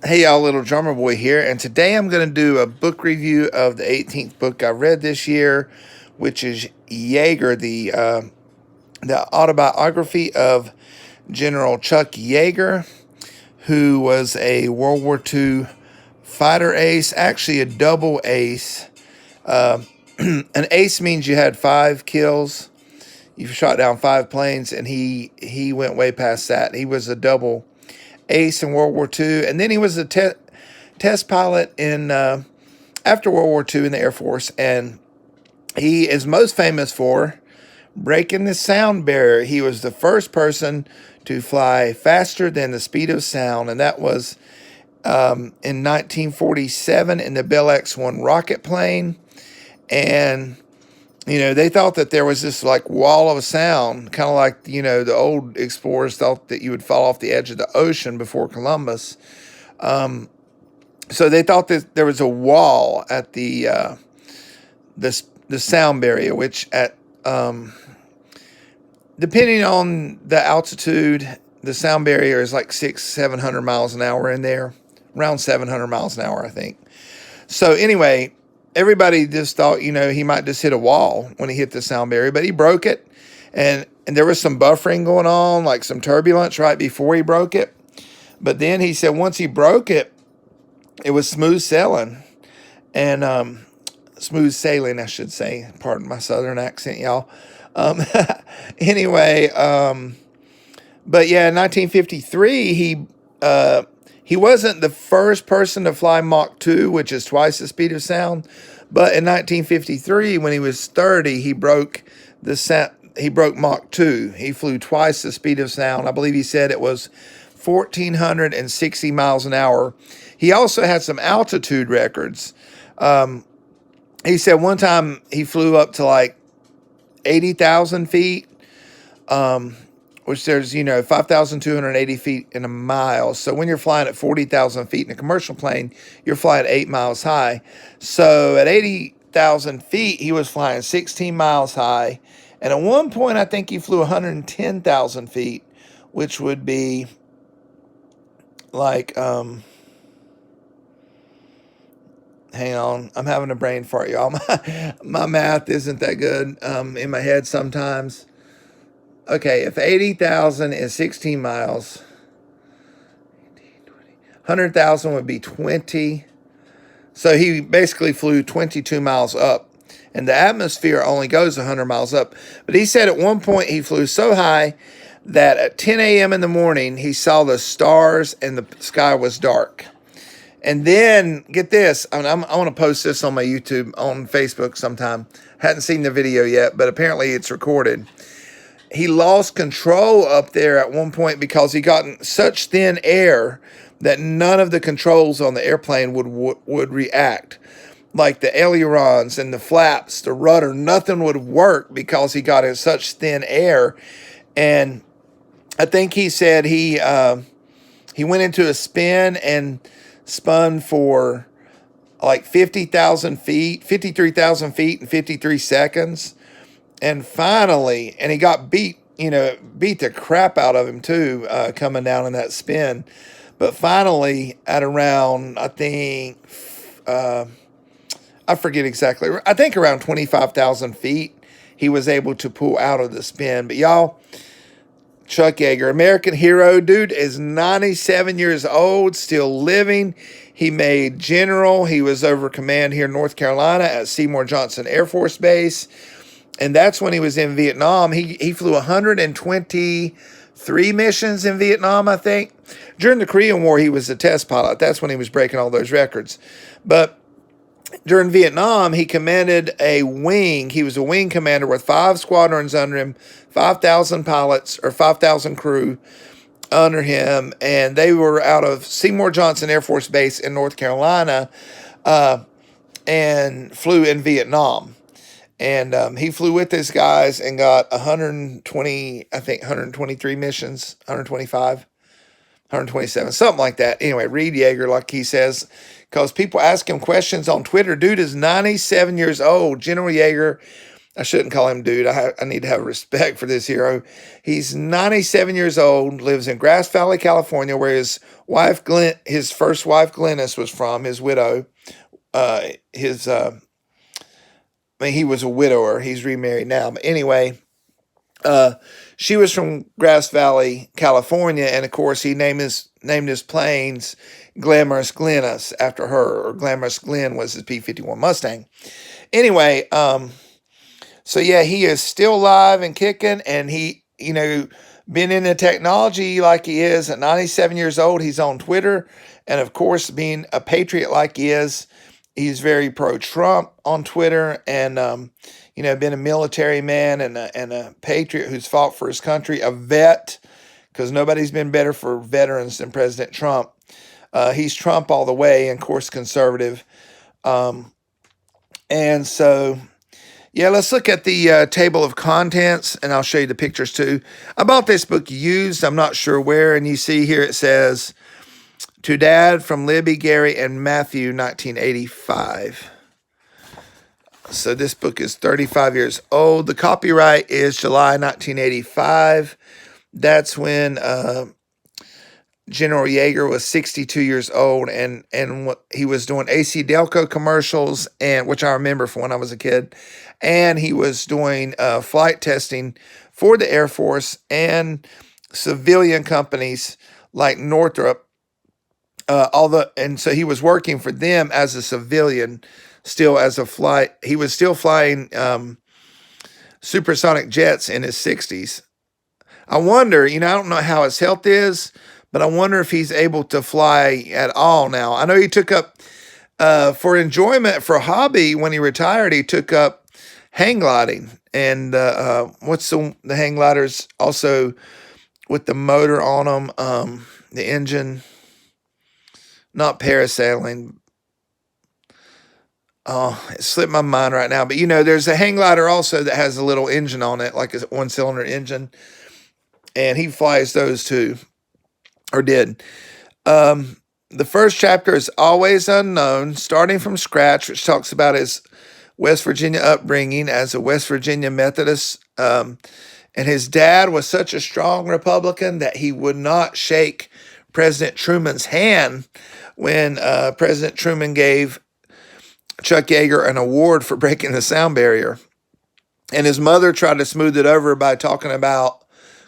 Hey y'all, Little Drummer Boy here, and today I'm going to do a book review of the 18th book I read this year, which is Yeager, the autobiography of General Chuck Yeager, who was a World War II fighter ace, actually a double ace. An ace means you had 5 kills, you shot down 5 planes, and he went way past that. He was a double ace in World War II, and then he was a test pilot in after World War II in the Air Force, and he is most famous for breaking the sound barrier. He was the first person to fly faster than the speed of sound, and that was in 1947 in the Bell X-1 rocket plane. And they thought that there was this like wall of sound, kind of like, the old explorers thought that you would fall off the edge of the ocean before Columbus. So they thought that there was a wall at the sound barrier, which at depending on the altitude, the sound barrier is like 600-700 miles an hour in there, around 700 miles an hour, I think. So anyway, everybody just thought, he might just hit a wall when he hit the sound barrier, but he broke it. And there was some buffering going on, like some turbulence right before he broke it. But then he said once he broke it, it was smooth sailing. And smooth sailing, I should say. Pardon my southern accent, y'all. Um, anyway, but yeah, in 1953, he wasn't the first person to fly Mach 2, which is twice the speed of sound. But in 1953, when he was 30, he broke Mach 2. He flew twice the speed of sound. I believe he said it was 1,460 miles an hour. He also had some altitude records. He said one time he flew up to like 80,000 feet, which there's, 5,280 feet in a mile. So when you're flying at 40,000 feet in a commercial plane, you're flying 8 miles high. So at 80,000 feet, he was flying 16 miles high. And at one point, I think he flew 110,000 feet, which would be like, hang on, I'm having a brain fart, y'all. My math isn't that good in my head sometimes. Okay, if 80,000 is 16 miles, 100,000 would be 20. So he basically flew 22 miles up. And the atmosphere only goes 100 miles up. But he said at one point he flew so high that at 10 a.m. in the morning, he saw the stars and the sky was dark. And then, get this, I want to post this on my YouTube, on Facebook sometime. Hadn't seen the video yet, but apparently it's recorded. He lost control up there at one point because he got in such thin air that none of the controls on the airplane would react. Like the ailerons and the flaps, the rudder, nothing would work because he got in such thin air. And I think he said he went into a spin and spun for like 50,000 feet, 53,000 feet in 53 seconds. And finally, and he got beat the crap out of him too, coming down in that spin. But finally, at around, I think, I forget exactly, I think around 25,000 feet, he was able to pull out of the spin. But y'all, Chuck Yeager, American hero, dude is 97 years old, still living. He made general. He was over command here in North Carolina at Seymour Johnson Air Force Base. And that's when he was in Vietnam. He flew 123 missions in Vietnam, I think. During the Korean War, he was a test pilot. That's when he was breaking all those records. But during Vietnam, he commanded a wing. He was a wing commander with 5 squadrons under him, 5,000 pilots or 5,000 crew under him. And they were out of Seymour Johnson Air Force Base in North Carolina and flew in Vietnam. And he flew with his guys and got 123 missions, 125, 127, something like that. Anyway, read Yeager, like he says, because people ask him questions on Twitter. Dude is 97 years old. General Yeager I shouldn't call him dude. I need to have respect for this hero. He's 97 years old, lives in Grass Valley, California, where his first wife Glennis was from, his widow. He was a widower. He's remarried now. But anyway, she was from Grass Valley, California, and of course he named his planes Glamorous Glennis after her, or Glamorous Glen was his P-51 Mustang. Anyway, so yeah, he is still alive and kicking, and he, been into technology like he is at 97 years old. He's on Twitter, and of course, being a patriot like he is, he's very pro-Trump on Twitter, and been a military man and a patriot who's fought for his country, a vet, because nobody's been better for veterans than President Trump. He's Trump all the way, and of course conservative. And so, yeah, let's look at the table of contents, and I'll show you the pictures too. I bought this book used. I'm not sure where, and you see here it says, "To Dad from Libby, Gary, and Matthew, 1985. So this book is 35 years old. The copyright is July 1985. That's when General Yeager was 62 years old, and he was doing AC Delco commercials, and which I remember from when I was a kid, and he was doing flight testing for the Air Force and civilian companies like Northrop. And so he was working for them as a civilian, still as a flight. He was still flying supersonic jets in his 60s. I wonder, I don't know how his health is, but I wonder if he's able to fly at all now. I know he took up, for enjoyment, for a hobby, when he retired, he took up hang gliding. And what's the hang gliders also with the motor on them, the engine, not parasailing. Oh, it slipped my mind right now. But, there's a hang glider also that has a little engine on it, like a one-cylinder engine. And he flies those too, or did. The first chapter is Always Unknown, starting from scratch, which talks about his West Virginia upbringing as a West Virginia Methodist. And his dad was such a strong Republican that he would not shake President Truman's hand when President Truman gave Chuck Yeager an award for breaking the sound barrier. And his mother tried to smooth it over by talking about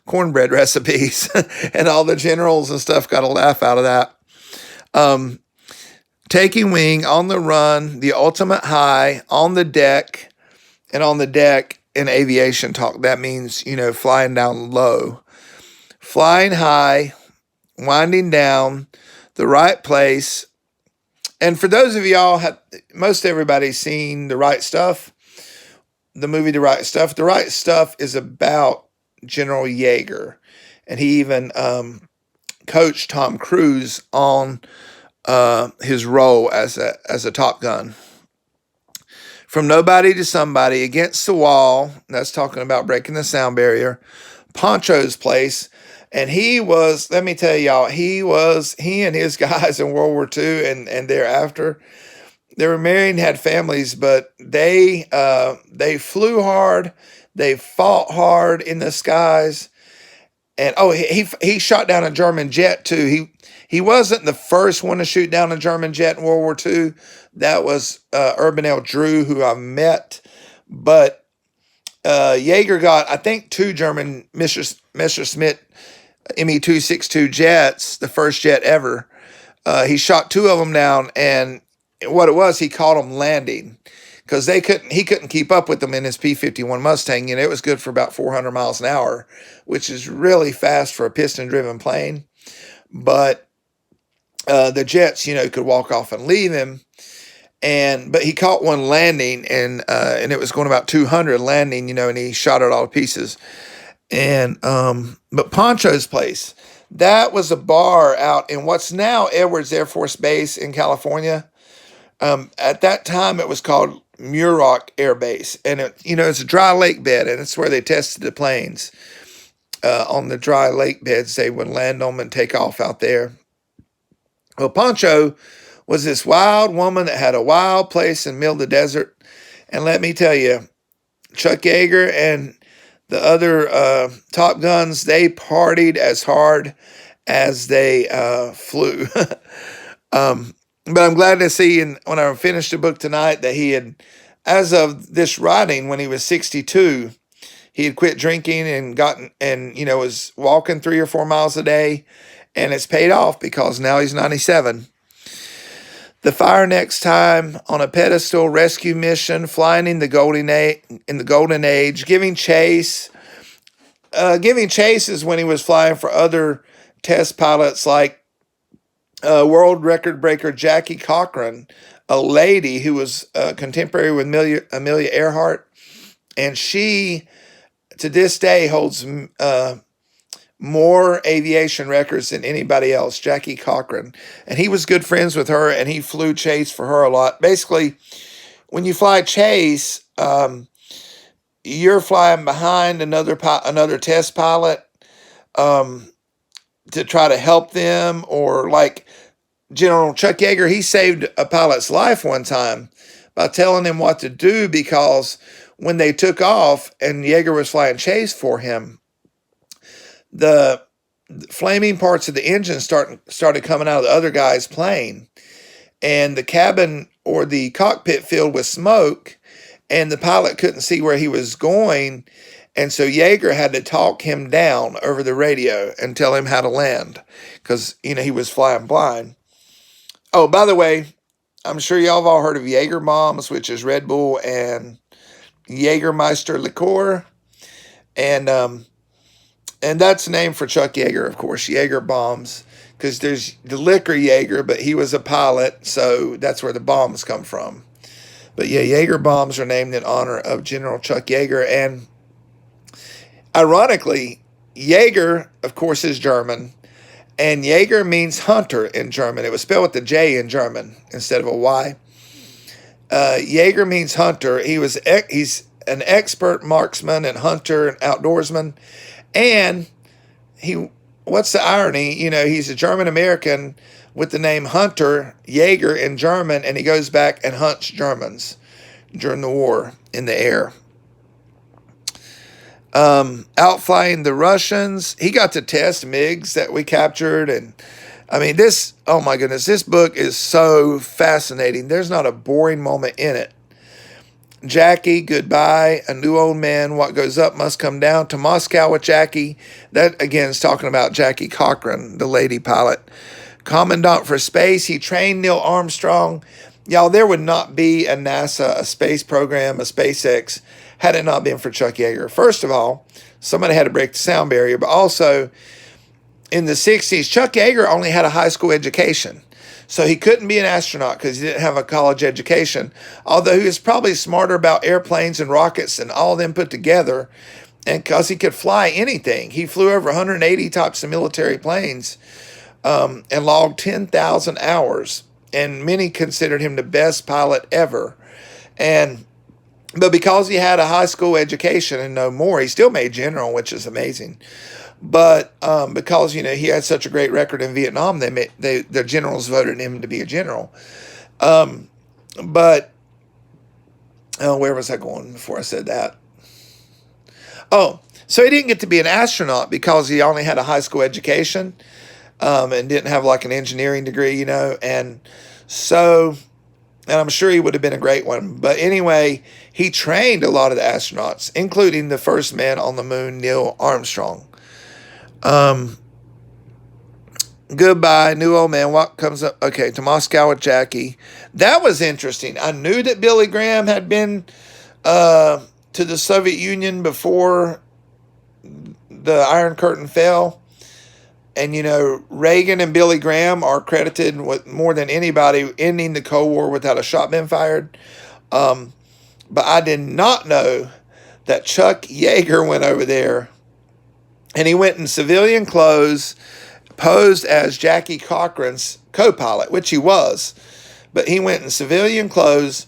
cornbread recipes, and all the generals and stuff got a laugh out of that. Taking wing, on the run, the ultimate high, on the deck, and on the deck in aviation talk, that means, flying down low. Flying high, winding down, the right place. And for those of y'all, most everybody's seen The Right Stuff, the movie The Right Stuff. The Right Stuff is about General Yeager, and he even coached Tom Cruise on his role as a Top Gun. From Nobody to Somebody, Against the Wall, that's talking about breaking the sound barrier. Poncho's Place, and he was, let me tell y'all, he and his guys in World War II and thereafter, they were married and had families, but they flew hard. They fought hard in the skies, and he shot down a German jet too. He wasn't the first one to shoot down a German jet in World War II. That was Urban L. Drew, who I met, but Yeager got, I think, 2 German Messerschmitt Me-262 jets, the first jet ever. He shot 2 of them down, and what it was, he caught them landing, because he couldn't keep up with them in his P-51 Mustang. It was good for about 400 miles an hour, which is really fast for a piston-driven plane. But the jets, could walk off and leave him. But he caught one landing, and it was going about 200 landing, and he shot it all to pieces. But Poncho's Place, that was a bar out in what's now Edwards Air Force Base in California. At that time, it was called Muroc Air Base, and it's a dry lake bed, and it's where they tested the planes. On the dry lake beds, they would land on them and take off out there. Well, Poncho was this wild woman that had a wild place in the middle of the desert, and let me tell you, Chuck Yeager and the other Top Guns, they partied as hard as they flew. But I'm glad to see, when I finished the book tonight, that he had, as of this writing, when he was 62, he had quit drinking and was walking 3 or 4 miles a day, and it's paid off because now he's 97. The Fire Next Time, On a Pedestal, Rescue Mission, Flying in the Golden Age, Giving Chase. Giving Chase is when he was flying for other test pilots like world record breaker Jackie Cochran, a lady who was contemporary with Amelia Earhart, and she, to this day, holds more aviation records than anybody else, Jackie Cochran. And he was good friends with her, and he flew Chase for her a lot. Basically, when you fly Chase, you're flying behind another test pilot to try to help them, or like General Chuck Yeager, he saved a pilot's life one time by telling him what to do, because when they took off and Yeager was flying Chase for him, the flaming parts of the engine started coming out of the other guy's plane, and the cabin or the cockpit filled with smoke, and the pilot couldn't see where he was going, and so Yeager had to talk him down over the radio and tell him how to land, because he was flying blind. Oh, by the way, I'm sure y'all have all heard of Yeager bombs, which is Red Bull and Jägermeister liqueur, and that's the name for Chuck Yeager, of course, Yeager bombs, because there's the liquor Yeager, but he was a pilot, so that's where the bombs come from. But yeah, Yeager bombs are named in honor of General Chuck Yeager, and ironically, Yeager, of course, is German, and Yeager means hunter in German. It was spelled with the J in German instead of a Y. Yeager means hunter. He's an expert marksman and hunter and outdoorsman. And what's the irony? He's a German American with the name Hunter Yeager in German, and he goes back and hunts Germans during the war in the air. Outflying the Russians. He got to test MiGs that we captured. And I mean, oh my goodness, this book is so fascinating. There's not a boring moment in it. Jackie, Goodbye, A New Old Man, What Goes Up Must Come Down, To Moscow with Jackie. That, again, is talking about Jackie Cochran, the lady pilot. Commandant for Space. He trained Neil Armstrong. Y'all, there would not be a NASA, a space program, a SpaceX, had it not been for Chuck Yeager. First of all, somebody had to break the sound barrier, but also in the 60s, Chuck Yeager only had a high school education. So he couldn't be an astronaut because he didn't have a college education, although he was probably smarter about airplanes and rockets than all of them put together, and because he could fly anything. He flew over 180 types of military planes and logged 10,000 hours, and many considered him the best pilot ever. But because he had a high school education and no more, he still made general, which is amazing. But because, he had such a great record in Vietnam, the generals voted him to be a general. But where was I going before I said that? Oh, so he didn't get to be an astronaut because he only had a high school education and didn't have like an engineering degree, and I'm sure he would have been a great one. But anyway, he trained a lot of the astronauts, including the first man on the moon, Neil Armstrong. Goodbye, New Old Man, What Comes Up? Okay, To Moscow with Jackie. That was interesting. I knew that Billy Graham had been to the Soviet Union before the Iron Curtain fell. And, Reagan and Billy Graham are credited with more than anybody ending the Cold War without a shot being fired. But I did not know that Chuck Yeager went over there, and he went in civilian clothes, posed as Jackie Cochran's co-pilot, which he was. But he went in civilian clothes,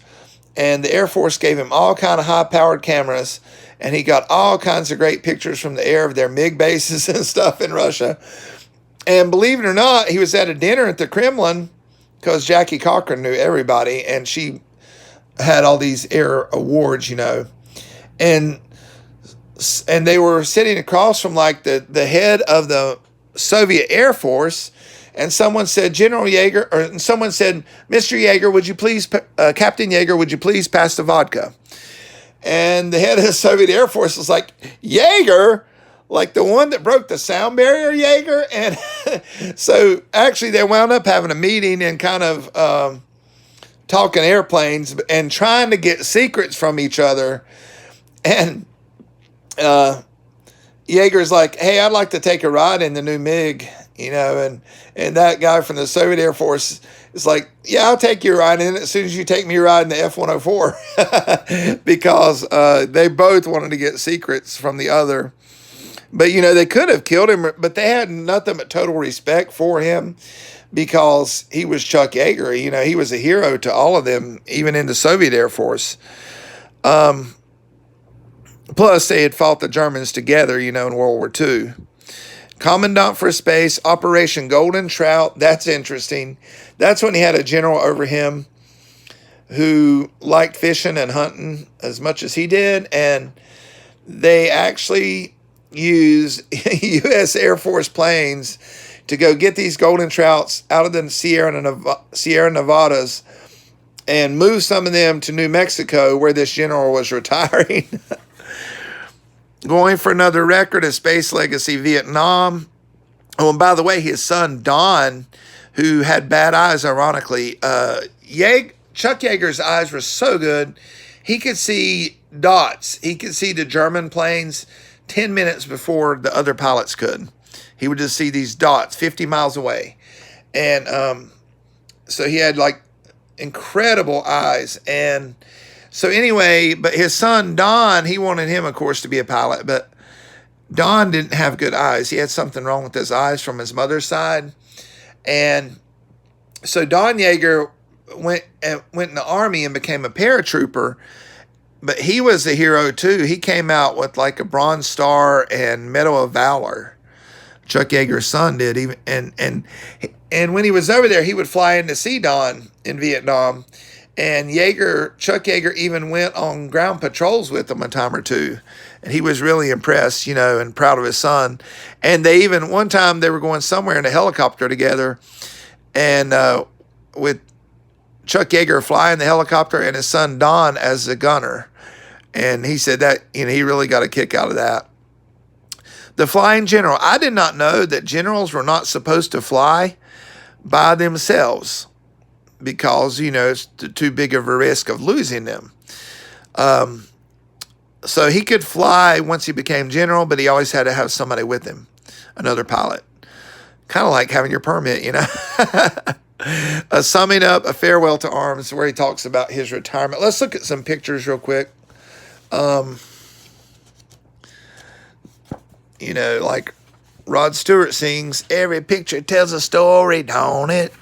and the Air Force gave him all kind of high-powered cameras, and he got all kinds of great pictures from the air of their MiG bases and stuff in Russia. And believe it or not, he was at a dinner at the Kremlin because Jackie Cochran knew everybody, and she had all these air awards, and they were sitting across from like the head of the Soviet Air Force, and someone said, General Yeager, or someone said, Mr. Yeager, would you please, Captain Yeager, would you please pass the vodka? And the head of the Soviet Air Force was like, Yeager? Like the one that broke the sound barrier, Yeager? And so actually they wound up having a meeting and kind of talking airplanes and trying to get secrets from each other. And Yeager's like, hey, I'd like to take a ride in the new MiG, you know, and that guy from the Soviet Air Force is like, yeah, I'll take you a ride in it as soon as you take me a ride in the F-104 because they both wanted to get secrets from the other. But, you know, they could have killed him, but they had nothing but total respect for him because he was Chuck Yeager. You know, he was a hero to all of them, even in the Soviet Air Force. Plus, they had fought the Germans together, you know, in World War II. Commandant for Space, Operation Golden Trout. That's interesting. That's when he had a general over him who liked fishing and hunting as much as he did. And they actually used U.S. Air Force planes to go get these golden trouts out of the Sierra Nevadas and move some of them to New Mexico, where this general was retiring. Going for another record of space legacy, Vietnam. Oh, and by the way, his son, Don, who had bad eyes, ironically, Chuck Yeager's eyes were so good, he could see dots. He could see the German planes 10 minutes before the other pilots could. He would just see these dots 50 miles away. And so he had like incredible eyes. And so anyway, but his son, Don, he wanted him, of course, to be a pilot. But Don didn't have good eyes. He had something wrong with his eyes from his mother's side. And so Don Yeager went in the Army and became a paratrooper. But he was a hero, too. He came out with like a Bronze Star and Medal of Valor. Chuck Yeager's son did. And when he was over there, he would fly in to see Don in Vietnam. And Chuck Yeager even went on ground patrols with him a time or two. And he was really impressed, you know, and proud of his son. And they even, one time they were going somewhere in a helicopter together. And with Chuck Yeager flying the helicopter and his son Don as the gunner. And he said that, you know, he really got a kick out of that. The flying general. I did not know that generals were not supposed to fly by themselves, because, you know, it's too big of a risk of losing them. So he could fly once he became general, but he always had to have somebody with him, another pilot. Kind of like having your permit, you know. Summing up, A Farewell to Arms, where he talks about his retirement. Let's look at some pictures real quick. You know, like Rod Stewart sings, every picture tells a story, don't it?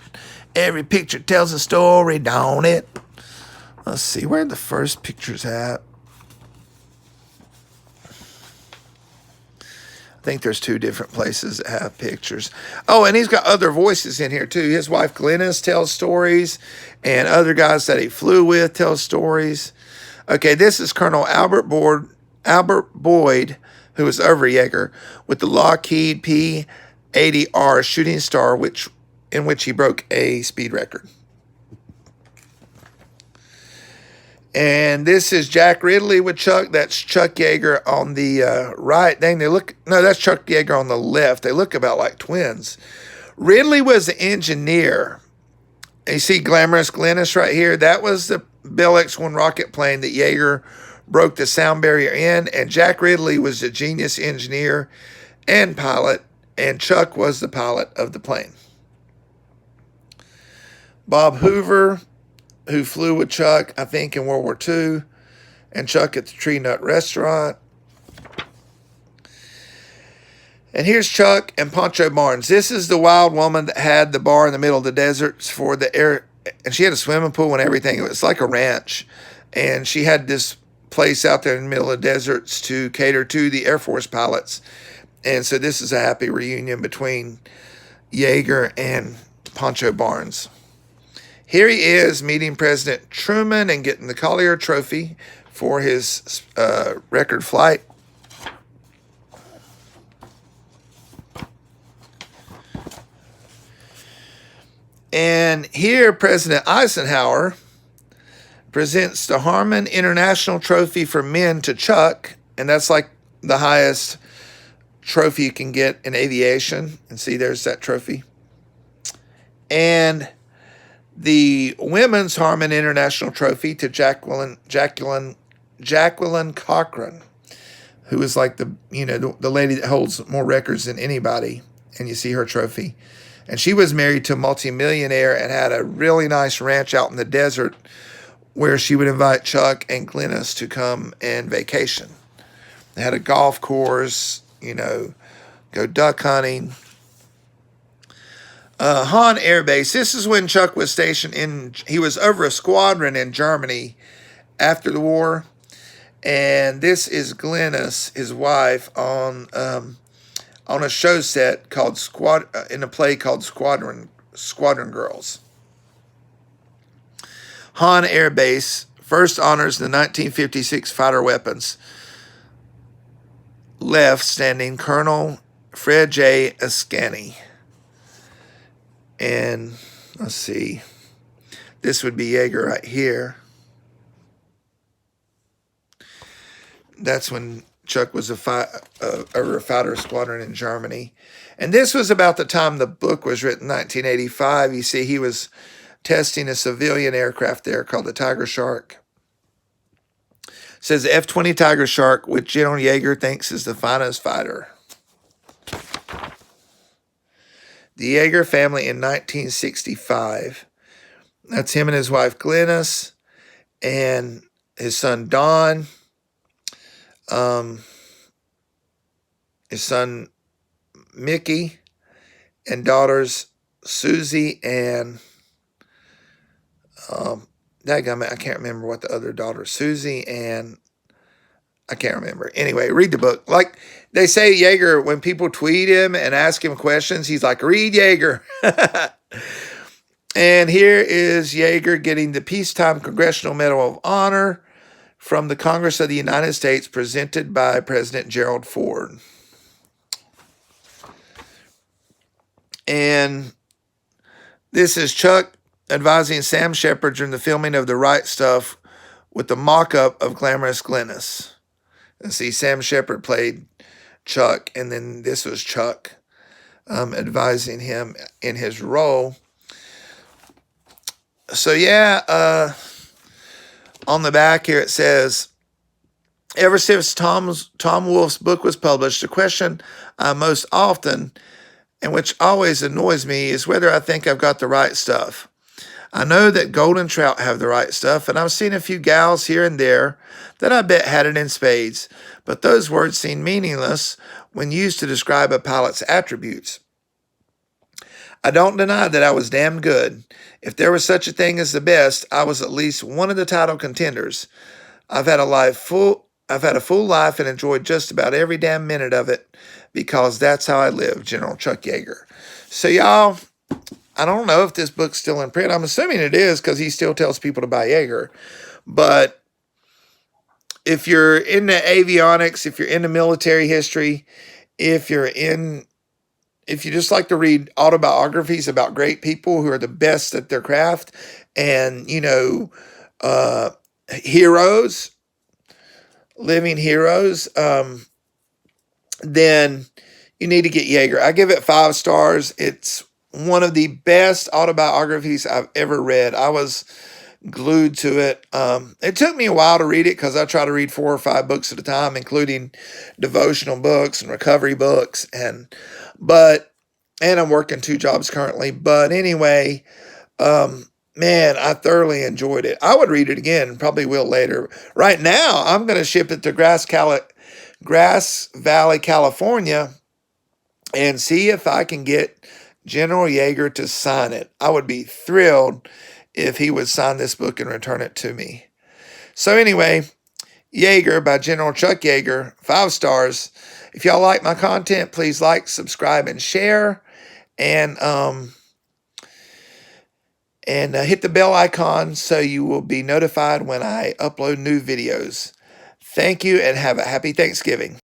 Every picture tells a story, don't it? Let's see, where are the first pictures at? I think there's two different places that have pictures. Oh, and he's got other voices in here, too. His wife, Glennis, tells stories, and other guys that he flew with tell stories. Okay, this is Colonel Albert Boyd, who was over Yeager, with the Lockheed P-80R Shooting Star, in which he broke a speed record. And this is Jack Ridley with Chuck. That's Chuck Yeager on the right. Dang, that's Chuck Yeager on the left. They look about like twins. Ridley was the engineer. And you see Glamorous Glennis right here. That was the Bell X-1 rocket plane that Yeager broke the sound barrier in. And Jack Ridley was the genius engineer and pilot. And Chuck was the pilot of the plane. Bob Hoover, who flew with Chuck, I think, in World War II, and Chuck at the Tree Nut Restaurant. And here's Chuck and Pancho Barnes. This is the wild woman that had the bar in the middle of the deserts for the air, and she had a swimming pool and everything. It was like a ranch, and she had this place out there in the middle of the deserts to cater to the Air Force pilots. And so this is a happy reunion between Yeager and Pancho Barnes. Here he is meeting President Truman and getting the Collier Trophy for his record flight. And here, President Eisenhower presents the Harmon International Trophy for Men to Chuck, and that's like the highest trophy you can get in aviation. And see, there's that trophy. And the Women's Harmon International Trophy to Jacqueline Cochran, who is like the lady that holds more records than anybody. And you see her trophy. And she was married to a multimillionaire and had a really nice ranch out in the desert where she would invite Chuck and Glennis to come and vacation. They had a golf course, go duck hunting. Hahn Air Base. This is when Chuck was stationed he was over a squadron in Germany after the war. And this is Glennis, his wife, on a show set called in a play called Squadron Girls. Hahn Air Base, first honors the 1956 fighter weapons. Left standing Colonel Fred J. Ascani. And let's see, this would be Yeager right here. That's when Chuck was a fighter squadron in Germany. And this was about the time the book was written, 1985. You see, he was testing a civilian aircraft there called the Tiger Shark. It says F-20 Tiger Shark, which General Yeager thinks is the finest fighter. The Yeager family in 1965. That's him and his wife Glennis and his son Don. His son Mickey and daughters Susie and I can't remember what the other daughter, Susie and I can't remember. Anyway, read the book. Like they say, Yeager, when people tweet him and ask him questions, he's like, read Yeager. And here is Yeager getting the Peacetime Congressional Medal of Honor from the Congress of the United States, presented by President Gerald Ford. And this is Chuck advising Sam Shepard during the filming of The Right Stuff with the mock-up of Glamorous Glennis. And see, Sam Shepard played Chuck, and then this was Chuck advising him in his role. So yeah, on the back here it says, ever since Tom Wolfe's book was published, the question I most often, and which always annoys me, is whether I think I've got the right stuff. I know that golden trout have the right stuff, and I've seen a few gals here and there that I bet had it in spades, but those words seem meaningless when used to describe a pilot's attributes. I don't deny that I was damn good. If there was such a thing as the best, I was at least one of the title contenders. I've had a full life and enjoyed just about every damn minute of it because that's how I live, General Chuck Yeager. So y'all, I don't know if this book's still in print. I'm assuming it is because he still tells people to buy Yeager. But if you're into avionics, if you're into military history, if you just like to read autobiographies about great people who are the best at their craft and, heroes, living heroes, then you need to get Yeager. I give it 5 stars. It's one of the best autobiographies I've ever read. I was glued to it. It took me a while to read it because I try to read 4 or 5 books at a time, including devotional books and recovery books. And I'm working 2 jobs currently. But anyway, man, I thoroughly enjoyed it. I would read it again, probably will later. Right now, I'm going to ship it to Grass Valley, California, and see if I can get General Yeager to sign it. I would be thrilled if he would sign this book and return it to me. So anyway, Yeager by General Chuck Yeager, 5 stars. If y'all like my content, please like, subscribe, and share. And and hit the bell icon so you will be notified when I upload new videos. Thank you and have a happy Thanksgiving.